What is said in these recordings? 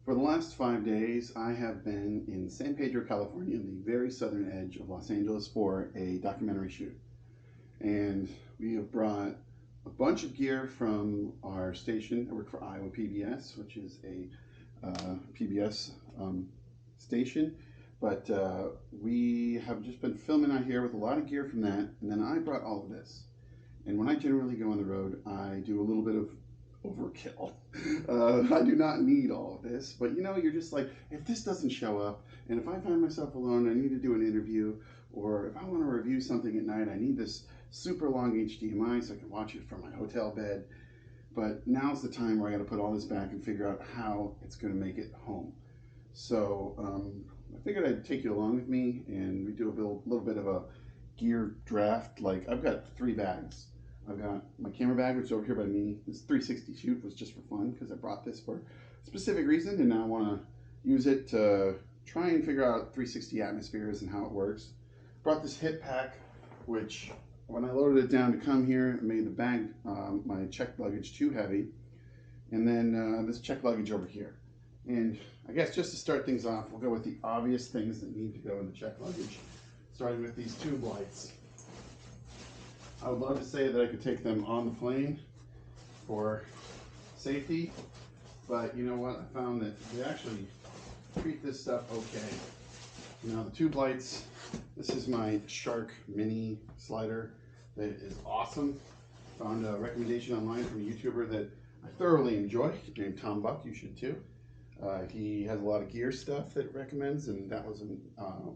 For the last 5 days, I have been in San Pedro, California, the very southern edge of Los Angeles for a documentary shoot. And we have brought a bunch of gear from our station. I work for Iowa PBS, which is a PBS station. But we have just been filming out here with a lot of gear from that. And then I brought all of this. And when I generally go on the road, I do a little bit of overkill. I do not need all of this, but you know, you're just like, if this doesn't show up, and if I find myself alone, I need to do an interview, or if I want to review something at night, I need this super long HDMI so I can watch it from my hotel bed. But now's the time where I got to put all this back and figure out how it's going to make it home. So I figured I'd take you along with me, and we do a little bit of a gear draft. Like, I've got 3 bags. I've got my camera bag, which is over here by me. This 360 shoot was just for fun because I brought this for a specific reason, and now I want to use it to try and figure out 360 atmospheres and how it works. Brought this hip pack, which when I loaded it down to come here, it made the bag, my checked luggage, too heavy. And then this checked luggage over here. And I guess just to start things off, we'll go with the obvious things that need to go in the checked luggage, starting with these tube lights. I would love to say that I could take them on the plane for safety, but you know what? I found that they actually treat this stuff okay. Now the tube lights, this is my Shark Mini slider that is awesome. Found a recommendation online from a YouTuber that I thoroughly enjoy, named Tom Buck. You should too. He has a lot of gear stuff that recommends, and that was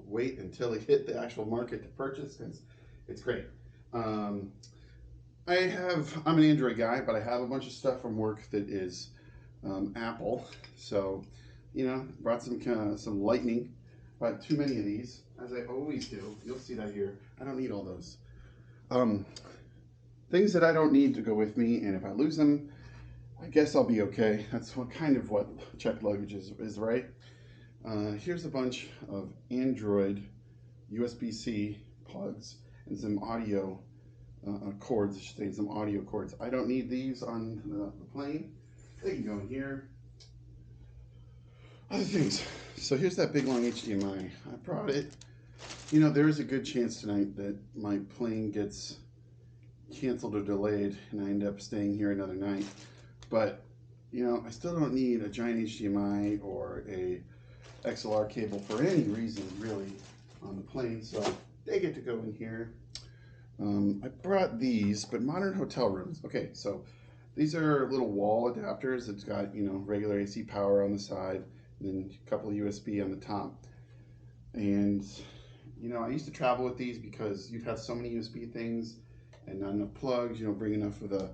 wait until it hit the actual market to purchase because it's great. I'm an Android guy, but I have a bunch of stuff from work that is Apple. So, you know, brought some Lightning. Brought too many of these, as I always do. You'll see that here. I don't need all those. Things that I don't need to go with me, and if I lose them, I guess I'll be okay. That's what checked luggage is, right? Here's a bunch of Android USB-C plugs and some audio cords, I should say, some audio cords. I don't need these on the plane. They can go in here. Other things. So here's that big long HDMI. I brought it. You know, there is a good chance tonight that my plane gets canceled or delayed and I end up staying here another night. But, you know, I still don't need a giant HDMI or a XLR cable for any reason, really, on the plane. So they get to go in here. I brought these, but modern hotel rooms. Okay, so these are little wall adapters. It's got, you know, regular AC power on the side, and then a couple of USB on the top. And, you know, I used to travel with these because you'd have so many USB things and not enough plugs. You don't bring enough of the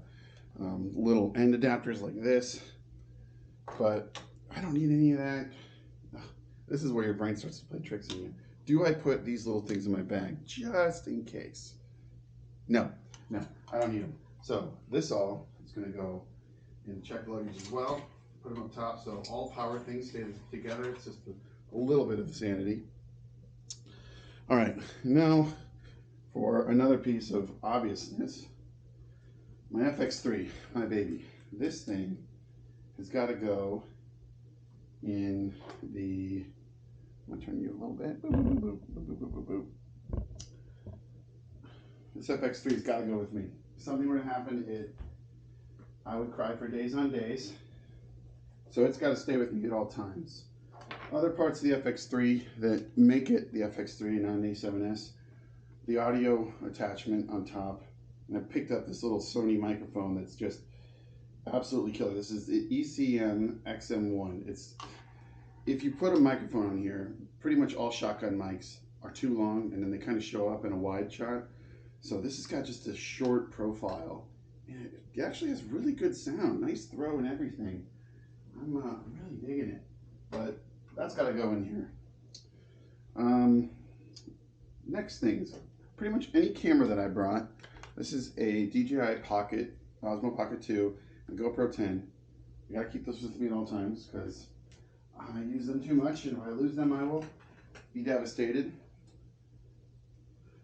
little end adapters like this. But I don't need any of that. This is where your brain starts to play tricks on you. Do I put these little things in my bag just in case? No, I don't need them. So this all is going to go in checked luggage as well. Put them up top so all power things stay together. It's just a little bit of sanity. All right, now for another piece of obviousness, my FX3, my baby. This thing has got to go in the, I'm going to turn you a little bit. Boop, boop, boop, boop, boop, boop, boop. This FX3's got to go with me. If something were to happen, I would cry for days on days. So it's got to stay with me at all times. Other parts of the FX3 that make it the FX3 and not an A7S, the audio attachment on top. And I picked up this little Sony microphone that's just absolutely killer. This is the ECM XM1. If you put a microphone on here, pretty much all shotgun mics are too long and then they kind of show up in a wide shot. So this has got just a short profile. And it actually has really good sound. Nice throw and everything. I'm really digging it. But that's got to go in here. Next things. Pretty much any camera that I brought. This is a DJI Pocket, Osmo Pocket 2, and GoPro 10. I gotta keep those with me at all times because I use them too much, and if I lose them, I will be devastated.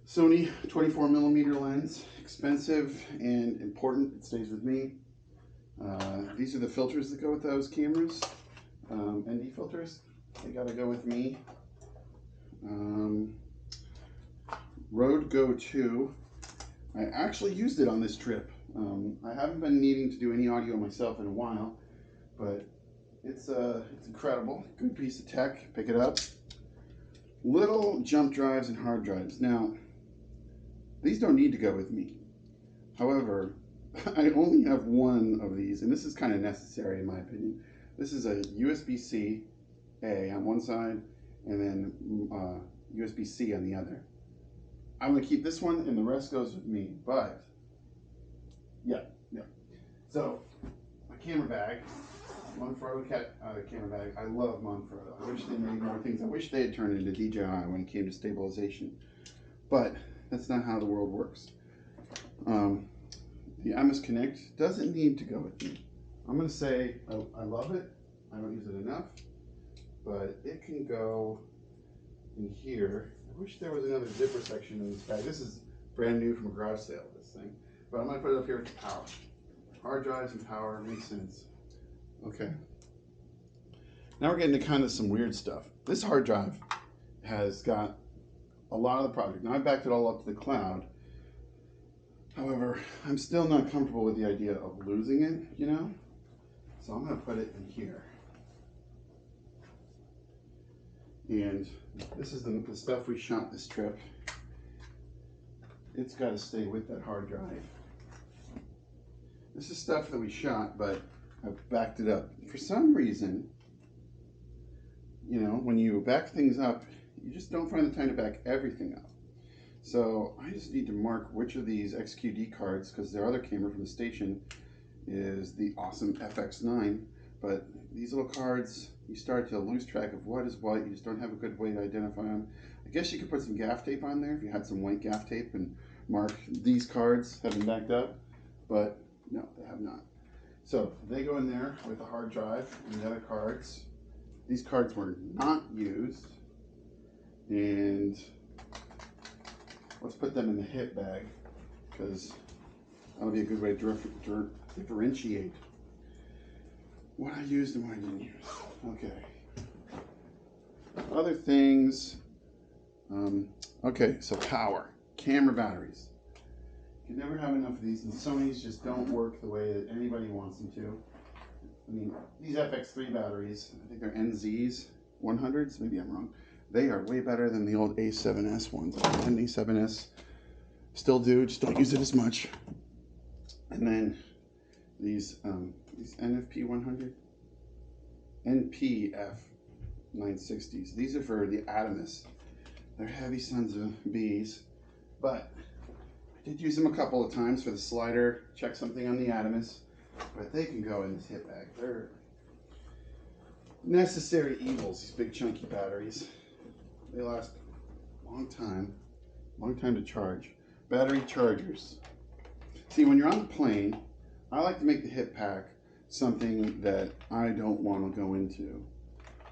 Sony 24mm lens, expensive and important. It stays with me. These are the filters that go with those cameras. ND filters, they gotta go with me. Rode Go 2. I actually used it on this trip. I haven't been needing to do any audio myself in a while, but it's incredible. Good piece of tech. Pick it up. Little jump drives and hard drives. Now, these don't need to go with me. However, I only have one of these, and this is kind of necessary in my opinion. This is a USB-C A on one side, and then USB-C on the other. I'm going to keep this one, and the rest goes with me. But yeah. So my camera bag, Manfrotto camera bag. I love Manfrotto. I wish they made more things. I wish they had turned into DJI when it came to stabilization, but that's not how the world works. The Atomos Connect doesn't need to go with me. I'm going to say I love it. I don't use it enough, but it can go in here. I wish there was another zipper section in this bag. This is brand new from a garage sale, this thing. But I'm going to put it up here with the power. Hard drives and power makes sense. Okay. Now we're getting to kind of some weird stuff. This hard drive has got a lot of the project. Now I backed it all up to the cloud. However, I'm still not comfortable with the idea of losing it, you know? So I'm going to put it in here. And this is the stuff we shot this trip. It's got to stay with that hard drive. This is stuff that we shot, but I've backed it up. For some reason, you know, when you back things up, you just don't find the time to back everything up. So I just need to mark which of these XQD cards, because their other camera from the station is the awesome FX9, but these little cards, you start to lose track of what is what. You just don't have a good way to identify them. I guess you could put some gaff tape on there if you had some white gaff tape and mark these cards have been backed up, but no, they have not. So they go in there with the hard drive and the other cards. These cards were not used, and let's put them in the hip bag, because that'll be a good way to differentiate what I used and what I didn't use. Okay. Other things. Okay, so power. Camera batteries. You can never have enough of these, and Sony's just don't work the way that anybody wants them to. I mean, these FX3 batteries, I think they're NZs, 100s, maybe I'm wrong. They are way better than the old A7S ones. And A7S still do, just don't use it as much. And then these NFP 100, NPF 960s. These are for the Atomos. They're heavy sons of bees, but I did use them a couple of times for the slider, check something on the Atomos, but they can go in this hip bag. They're necessary evils, these big chunky batteries. They last a long time to charge. Battery chargers. See, when you're on the plane, I like to make the hip pack something that I don't want to go into,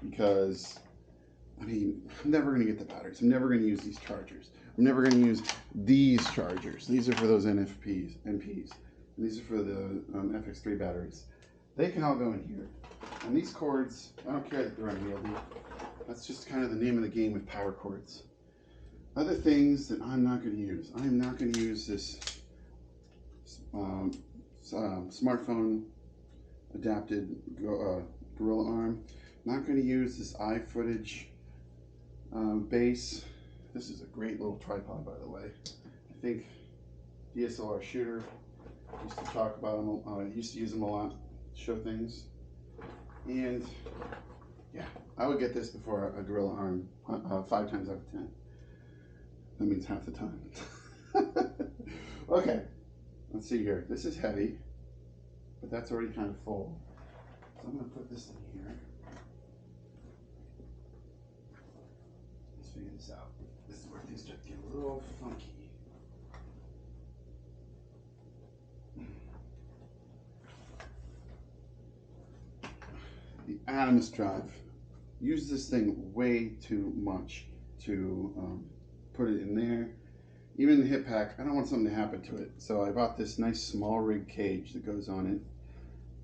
because I mean, I'm never going to get the batteries. I'm never going to use these chargers. I'm never going to use these chargers. These are for those NPs. And these are for the FX3 batteries. They can all go in here. And these cords, I don't care that they're unwieldy. That's just kind of the name of the game with power cords. Other things that I'm not going to use. I am not going to use this smartphone adapted Gorilla Arm. Not going to use this iFootage base. This is a great little tripod, by the way. I think DSLR Shooter used to talk about them. Used to use them a lot to show things. And yeah, I would get this before a Gorilla Arm 5 times out of 10. That means half the time. Okay, let's see here. This is heavy, but that's already kind of full. So I'm going to put this in here. Let's figure this out. This is where things start to get a little funky. The Atomos drive. Use this thing way too much to put it in there. Even in the hip pack, I don't want something to happen to it. So I bought this nice small rig cage that goes on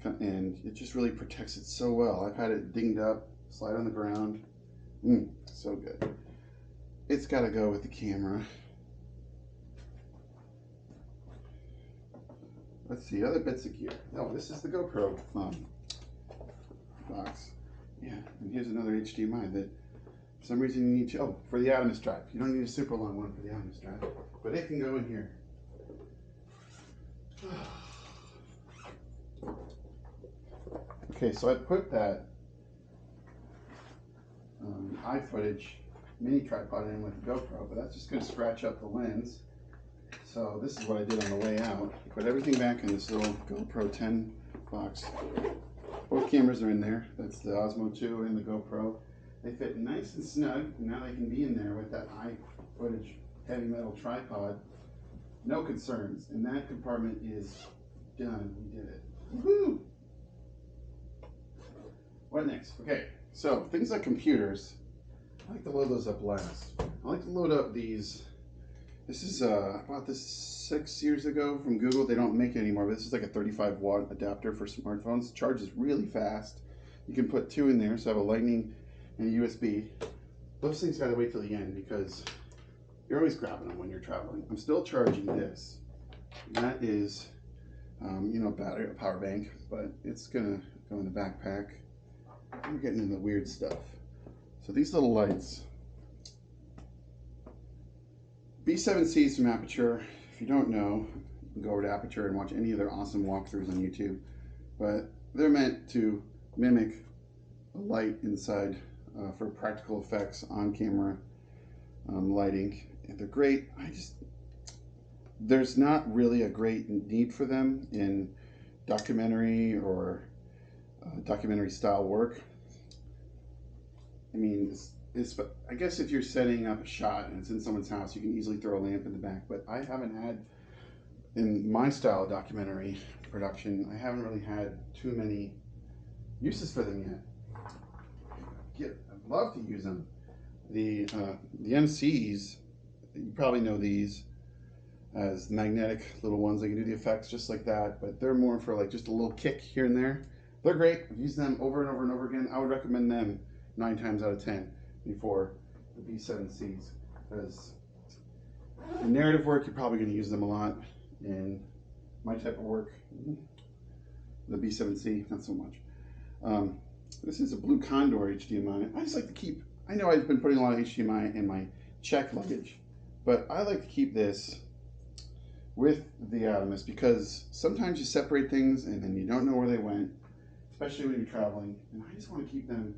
it. and it just really protects it so well. I've had it dinged up, slide on the ground. So good. It's got to go with the camera. Let's see, other bits of gear. Oh, this is the GoPro box. Yeah, and here's another HDMI that for some reason you need to, oh, for the Adamus drive. You don't need a super long one for the Adamus drive, but it can go in here. Okay, so I put that iFootage mini tripod in with the GoPro, but that's just going to scratch up the lens. So this is what I did on the way out. I put everything back in this little GoPro 10 box. Both cameras are in there. That's the Osmo 2 and the GoPro. They fit nice and snug, and now they can be in there with that iFootage heavy metal tripod. No concerns, and that compartment is done. We did it. Woohoo! What next? Okay, so things like computers, I like to load those up last. I like to load up these. This is, I bought this 6 years ago from Google. They don't make it anymore, but this is like a 35-watt adapter for smartphones. It charges really fast. You can put two in there, so I have a Lightning and a USB. Those things gotta wait till the end because you're always grabbing them when you're traveling. I'm still charging this. That is, you know, battery, a power bank, but it's gonna go in the backpack. We're getting into weird stuff. So these little lights, B7Cs from Aputure. If you don't know, you can go over to Aputure and watch any of their awesome walkthroughs on YouTube. But they're meant to mimic a light inside for practical effects on camera lighting. And they're great. There's not really a great need for them in documentary or documentary style work. I mean, I guess if you're setting up a shot and it's in someone's house, you can easily throw a lamp in the back, but I haven't had, in my style of documentary production, I haven't really had too many uses for them yet. I'd love to use them. The MCs, you probably know these as magnetic little ones. They can do the effects just like that, but they're more for like just a little kick here and there. They're great. I've used them over and over and over again. I would recommend them 9 times out of 10 before the B7Cs, because in narrative work, you're probably going to use them a lot. In my type of work, the B7C, not so much. This is a Blue Condor HDMI. I just like to keep, I know I've been putting a lot of HDMI in my check luggage, but I like to keep this with the Adamus because sometimes you separate things and then you don't know where they went, especially when you're traveling, and I just want to keep them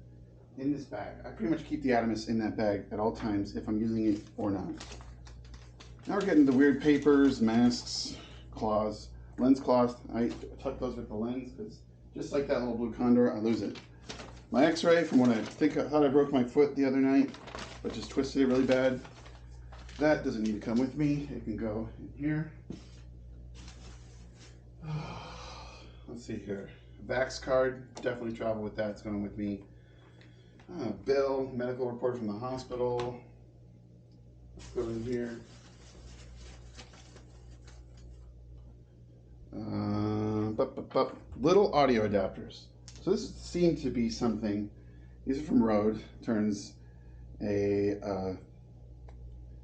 in this bag. I pretty much keep the Adamus in that bag at all times if I'm using it or not. Now we're getting the weird papers, masks, cloths, lens cloth. I tuck those with the lens because just like that little Blue Condor, I lose it. My X-ray from when I thought I broke my foot the other night, but just twisted it really bad. That doesn't need to come with me. It can go in here. Let's see here. Vax card, definitely travel with that. It's going with me. Bill, medical report from the hospital. Let's go in here. Little audio adapters. So this seemed to be something. These are from Rode. Turns a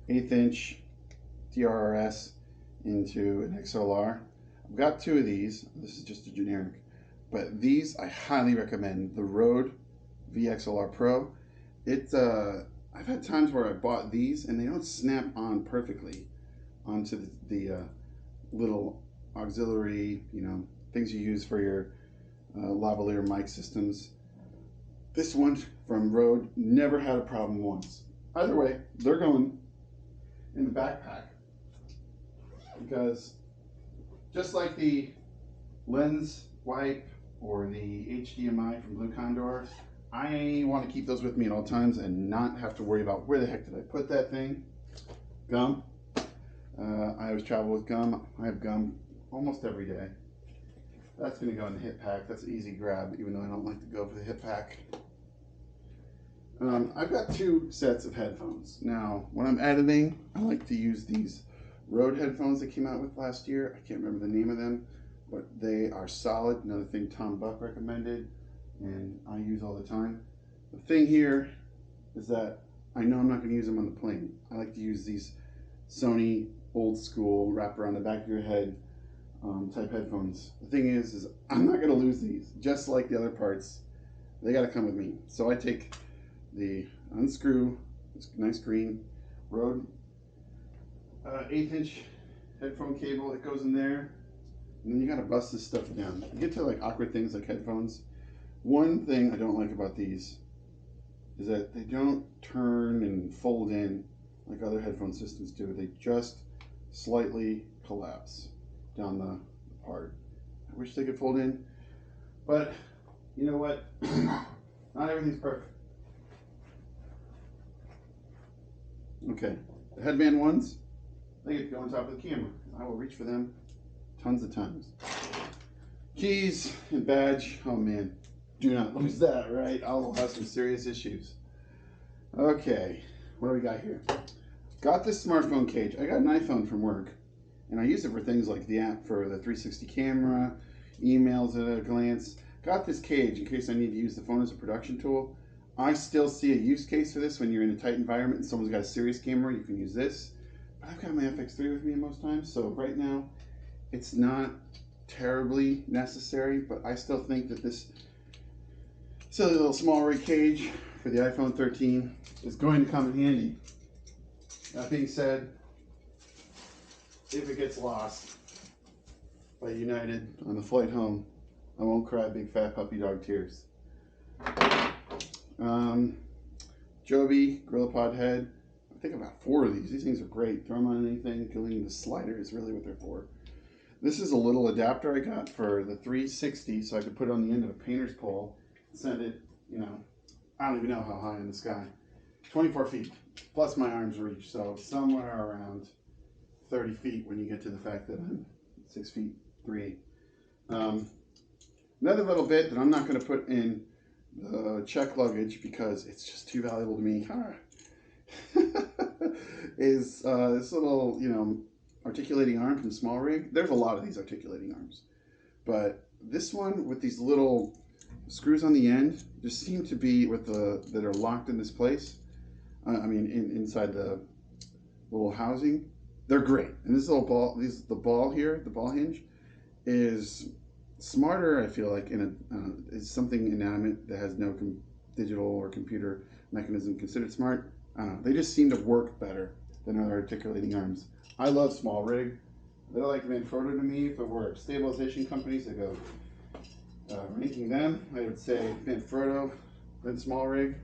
1/8 inch DRRS into an XLR. I've got 2 of these. This is just a generic, but these I highly recommend. The Rode VXLR Pro. I've had times where I bought these and they don't snap on perfectly onto the little auxiliary, you know, things you use for your lavalier mic systems. This one from Rode never had a problem once. Either way, they're going in the backpack because just like the lens wipe or the HDMI from Blue Condor, I want to keep those with me at all times and not have to worry about where the heck did I put that thing. Gum. I always travel with gum. I have gum almost every day. That's going to go in the hip pack. That's an easy grab, even though I don't like to go for the hip pack. I've got 2 sets of headphones. Now, when I'm editing, I like to use these Rode headphones that came out with last year. I can't remember the name of them. but they are solid. Another thing Tom Buck recommended and I use all the time. The thing here is that I know I'm not going to use them on the plane. I like to use these Sony old school wrap around the back of your head type headphones. The thing is I'm not going to lose these. Just like the other parts, they got to come with me. So I take the unscrew this nice green Rode 1/8" headphone cable. It goes in there, and then you got to bust this stuff down. You get to like awkward things like headphones. One thing I don't like about these is that they don't turn and fold in like other headphone systems do. They just slightly collapse down the part. I wish they could fold in, but you know what? Not everything's perfect. Okay, the headband ones, they get to go on top of the camera. I will reach for them tons of times. Keys and badge, oh man, do not lose that, right? I'll have some serious issues. Okay, what do we got here? Got this smartphone cage. I got an iPhone from work, and I use it for things like the app for the 360 camera, emails at a glance. Got this cage in case I need to use the phone as a production tool. I still see a use case for this when you're in a tight environment and someone's got a serious camera, you can use this. But I've got my FX3 with me most times, so right now it's not terribly necessary, but I still think that this silly little small rig cage for the iPhone 13 is going to come in handy. That being said, if it gets lost by United on the flight home, I won't cry big fat puppy dog tears. Joby GorillaPod head. I think about 4 of these. These things are great. Throw them on anything, including the slider is really what they're for. This is a little adapter I got for the 360, so I could put it on the end of a painter's pole and send it, you know, I don't even know how high in the sky. 24 feet, plus my arm's reach, so somewhere around 30 feet when you get to the fact that I'm 6'3". Another little bit that I'm not going to put in the check luggage because it's just too valuable to me is this little, you know, articulating arm from Small Rig. There's a lot of these articulating arms, but this one with these little screws on the end just seem to be with the that are locked in this place. Inside the little housing, they're great. And this little ball, the ball here, the ball hinge, is smarter. I feel like is something inanimate that has no digital or computer mechanism considered smart. I don't know. They just seem to work better than other articulating arms. I love Small Rig. They're like Manfrotto to me. If it were stabilization companies, I go ranking them. I would say Manfrotto, then Small Rig.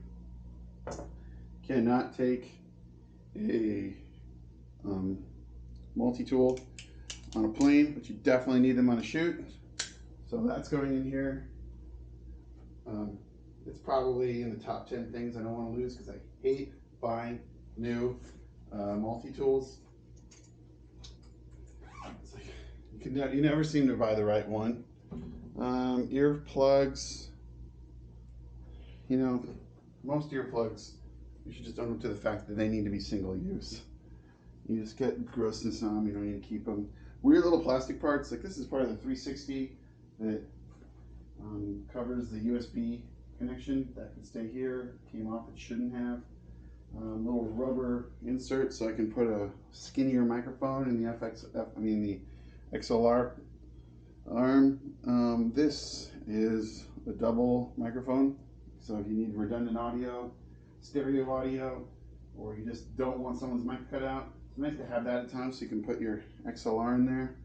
Cannot take a multi-tool on a plane, but you definitely need them on a shoot. So that's going in here. It's probably in the top 10 things I don't want to lose because I hate buying new multi-tools. It's like, you never seem to buy the right one. Earplugs. You know, most earplugs, you should just own up to the fact that they need to be single use. You just get grossness on them, you don't need to keep them. Weird little plastic parts, like this is part of the 360 that covers the USB connection that could stay here. Came off, it shouldn't have. Little rubber insert so I can put a skinnier microphone in the XLR arm. This is a double microphone, so if you need redundant audio, stereo audio, or you just don't want someone's mic cut out, it's nice to have that at times so you can put your XLR in there.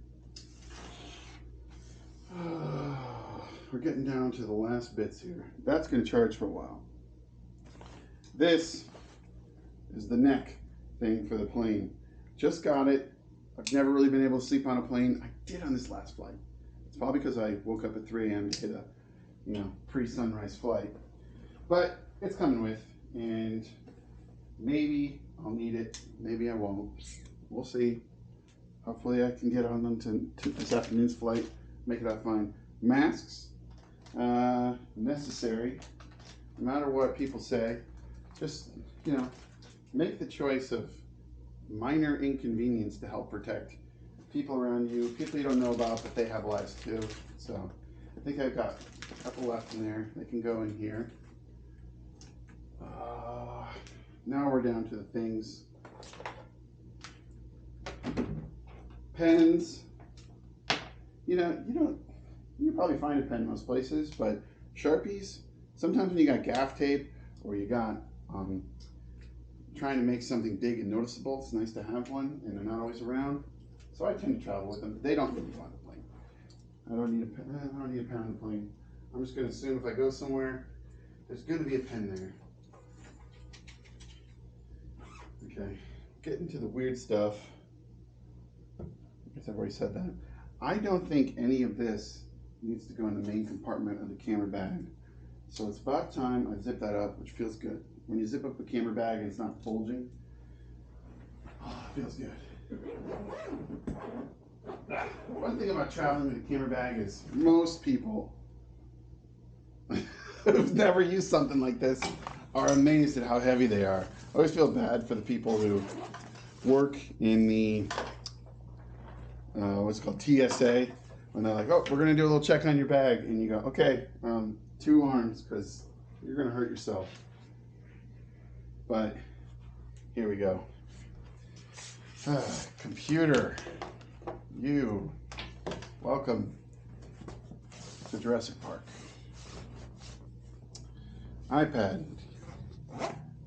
We're getting down to the last bits here. That's going to charge for a while. This is the neck thing for the plane. Just got it. I've never really been able to sleep on a plane. I did on this last flight. It's probably because I woke up at 3 a.m. to hit a, pre-sunrise flight. But it's coming with, and maybe I'll need it. Maybe I won't. We'll see. Hopefully I can get on them to this afternoon's flight. Make it out fine. Masks, necessary. No matter what people say, just, make the choice of minor inconvenience to help protect people around you, people you don't know about, but they have lives too. So I think I've got a couple left in there. They can go in here. Now we're down to the things. Pens. You can probably find a pen most places, but Sharpies, sometimes when you got gaff tape or you got trying to make something big and noticeable, it's nice to have one, and they're not always around. So I tend to travel with them. They don't really go on the plane. I don't need a pen. I don't need a pen on the plane. I'm just going to assume if I go somewhere, there's going to be a pen there. Okay, getting to the weird stuff. I guess I've already said that. I don't think any of this needs to go in the main compartment of the camera bag. So it's about time I zip that up, which feels good. When you zip up the camera bag and it's not bulging, it feels good. One thing about traveling with a camera bag is most people who've never used something like this are amazed at how heavy they are. I always feel bad for the people who work in the what's it called, TSA, when they're like, oh, we're gonna do a little check on your bag, and you go, okay, 2 arms, because you're gonna hurt yourself. But here we go. Computer, you, welcome to Jurassic Park. iPad,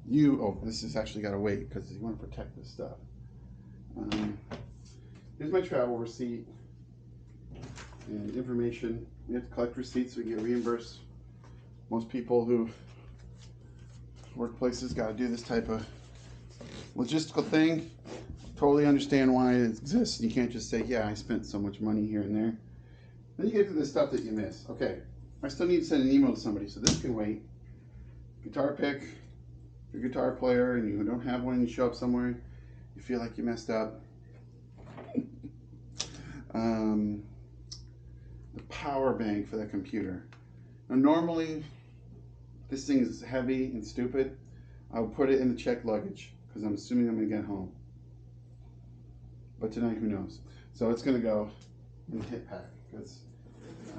you, oh, this has actually got to wait because you want to protect this stuff. Here's my travel receipt and information. We have to collect receipts so we get reimbursed. Most people who workplaces got to do this type of logistical thing. Totally understand why it exists. You can't just say, yeah, I spent so much money here and there. Then you get to the stuff that you miss. Okay, I still need to send an email to somebody, so this can wait. Guitar pick. If you're a guitar player and you don't have one and you show up somewhere, you feel like you messed up. The power bank for the computer. Now normally, this thing is heavy and stupid. I'll put it in the checked luggage because I'm assuming I'm going to get home. But tonight, who knows? So it's going to go in the hip pack because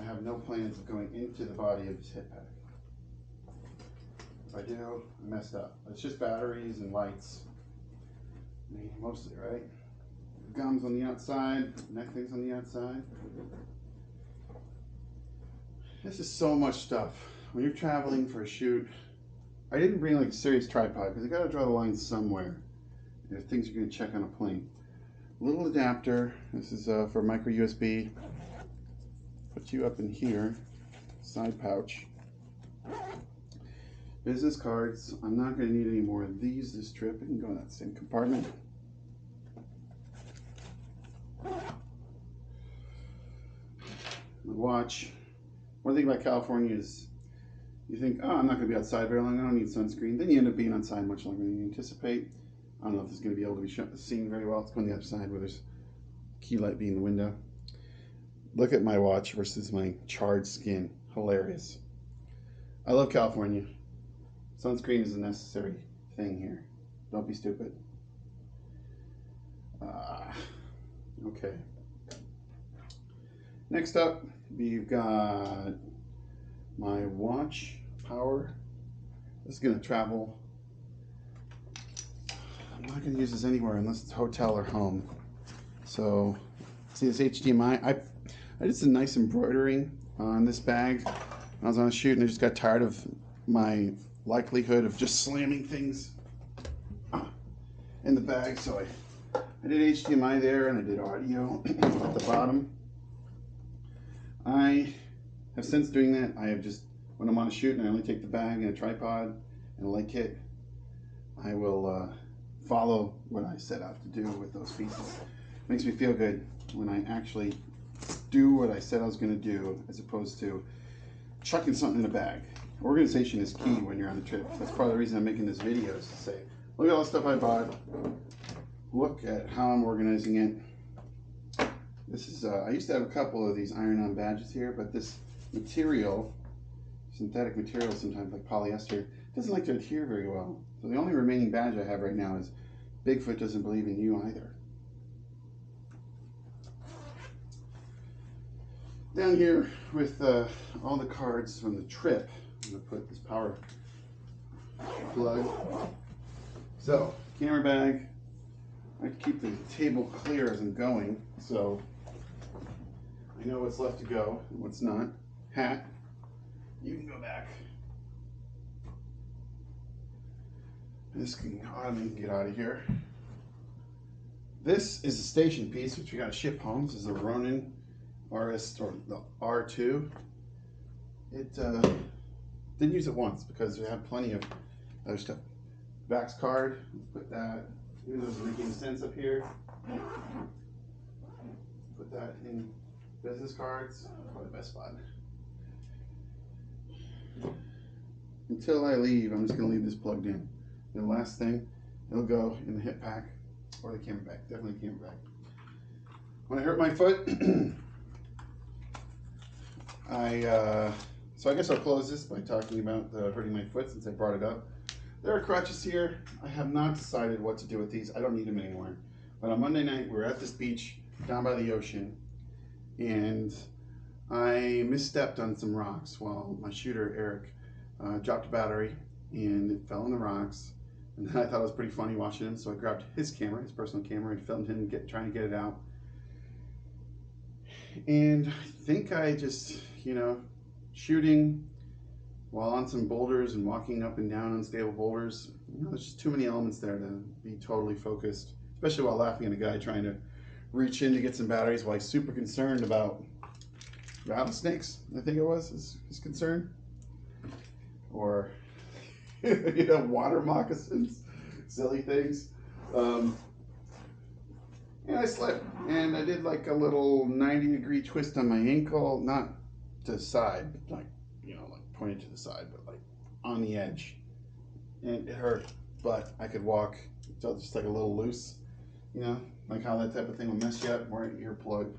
I have no plans of going into the body of this hip pack. If I do, I messed up. It's just batteries and lights. Mostly, right? Gums on the outside, neck things on the outside. This is so much stuff. When you're traveling for a shoot, I didn't bring like a serious tripod because I gotta draw the line somewhere. There's things you're gonna check on a plane. Little adapter. This is for micro USB. Put you up in here. Side pouch. Business cards. I'm not gonna need any more of these this trip. It can go in that same compartment. My watch. One thing about California is you think, oh, I'm not going to be outside very long, I don't need sunscreen. Then you end up being outside much longer than you anticipate. I don't know if this is going to be able to be seen very well. Let's go on the other side where there's key light being the window. Look at my watch versus my charred skin. Hilarious. I love California. Sunscreen is a necessary thing here. Don't be stupid. Okay. Next up, we've got my watch power. This is going to travel. I'm not going to use this anywhere unless it's hotel or home. So, see this HDMI? I did some nice embroidering on this bag. I was on a shoot and I just got tired of my likelihood of just slamming things in the bag. So I did HDMI there and I did audio at the bottom. I have since doing that, I have just, when I'm on a shoot and I only take the bag and a tripod and a light kit, I will follow what I set out to do with those pieces. Makes me feel good when I actually do what I said I was going to do as opposed to chucking something in a bag. Organization is key when you're on a trip. That's part of the reason I'm making this video, is to say, look at all the stuff I bought, look at how I'm organizing it. This is, I used to have a couple of these iron-on badges here, but this material, synthetic material sometimes like polyester, doesn't like to adhere very well. So the only remaining badge I have right now is Bigfoot doesn't believe in you either. Down here with all the cards from the trip, I'm gonna put this power plug. So, camera bag. I keep the table clear as I'm going, so I know what's left to go and what's not. Hat. You can go back. This can get out of here. This is a station piece, which we got to ship home. This is a Ronin RS, or the R2. It didn't use it once because we have plenty of other stuff. Vax card, let's put that, even though it's making sense up here. Put that in business cards, probably the best spot. Until I leave, I'm just gonna leave this plugged in. And the last thing, it'll go in the hip pack or the camera bag, definitely camera bag. When I hurt my foot, so I guess I'll close this by talking about hurting my foot since I brought it up. There are crutches here. I have not decided what to do with these. I don't need them anymore. But on Monday night, we were at this beach down by the ocean, and I misstepped on some rocks while my shooter, Eric, dropped a battery, and it fell in the rocks. And I thought it was pretty funny watching him, so I grabbed his camera, his personal camera, and filmed him trying to get it out. And I think I just, shooting while on some boulders and walking up and down unstable boulders, there's just too many elements there to be totally focused, especially while laughing at a guy trying to reach in to get some batteries while he's super concerned about rattlesnakes, I think it was his concern. Or, water moccasins, silly things. And I slipped, and I did like a little 90-degree twist on my ankle, not to the side, but like pointed to the side, but like on the edge, and it hurt, but I could walk, so just like a little loose, like how that type of thing will mess you up. Wear an earplug,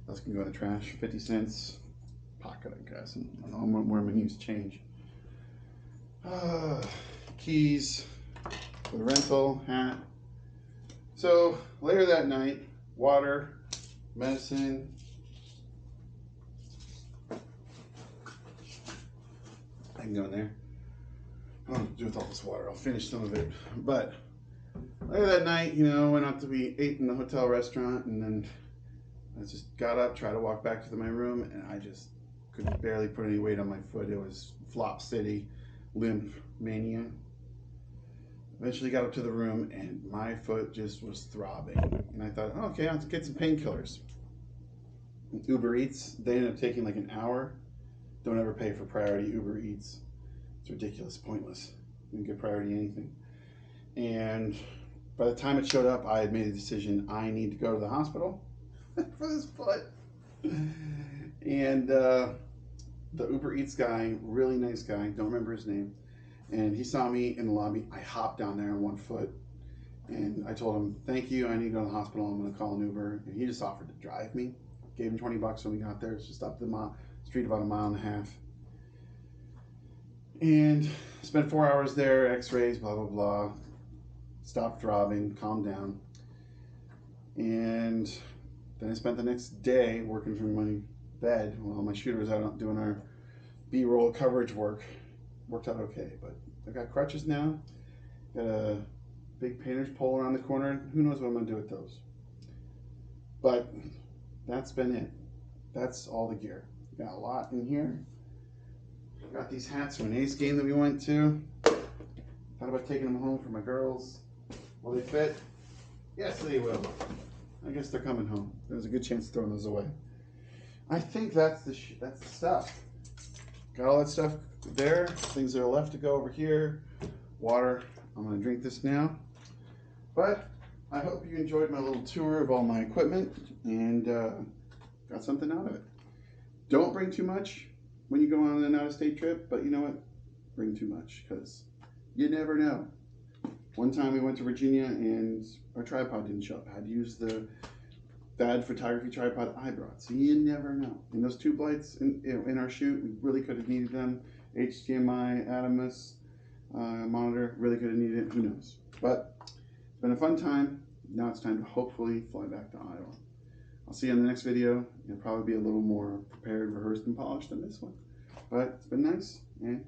those can go in the trash. 50 cents pocket, I guess. And I don't know where I'm gonna use change. Keys for the rental, hat. So later that night, water, medicine. I can go in there. I don't know what to do with all this water. I'll finish some of it. But later that night, went out to ate in the hotel restaurant, and then I just got up, tried to walk back to my room, and I just could barely put any weight on my foot. It was flop city, limp mania. Eventually got up to the room, and my foot just was throbbing. And I thought, oh, okay, I'll get some painkillers. Uber Eats, they ended up taking like an hour. Don't ever pay for priority Uber Eats. It's ridiculous, pointless. You can get priority anything. And by the time it showed up, I had made a decision. I need to go to the hospital for this foot. And the Uber Eats guy, really nice guy, don't remember his name, and he saw me in the lobby. I hopped down there on one foot, and I told him, thank you, I need to go to the hospital, I'm going to call an Uber. And he just offered to drive me. Gave him $20 when we got there. It's just up the street about 1.5 miles. And spent 4 hours there, x-rays, blah, blah, blah. Stopped throbbing, calmed down. And then I spent the next day working from my bed while my shooter was out doing our B-roll coverage work. Worked out okay, but I got crutches now. Got a big painter's pole around the corner. Who knows what I'm gonna do with those? But that's been it. That's all the gear. Got a lot in here. Got these hats from an Ace game that we went to. Thought about taking them home for my girls. Will they fit? Yes, they will. I guess they're coming home. There's a good chance of throwing those away. I think that's the stuff. Got all that stuff there. Things that are left to go over here. Water. I'm gonna drink this now. But I hope you enjoyed my little tour of all my equipment and got something out of it. Don't bring too much when you go on an out-of-state trip, but you know what? Bring too much, because you never know. One time we went to Virginia and our tripod didn't show up. I had to use the bad photography tripod I brought, so you never know. And those tube lights in our shoot, we really could have needed them. HDMI, Adamus monitor, really could have needed it, who knows. But it's been a fun time. Now it's time to hopefully fly back to Iowa. I'll see you in the next video. It'll probably be a little more prepared, rehearsed, and polished than this one. But it's been nice, and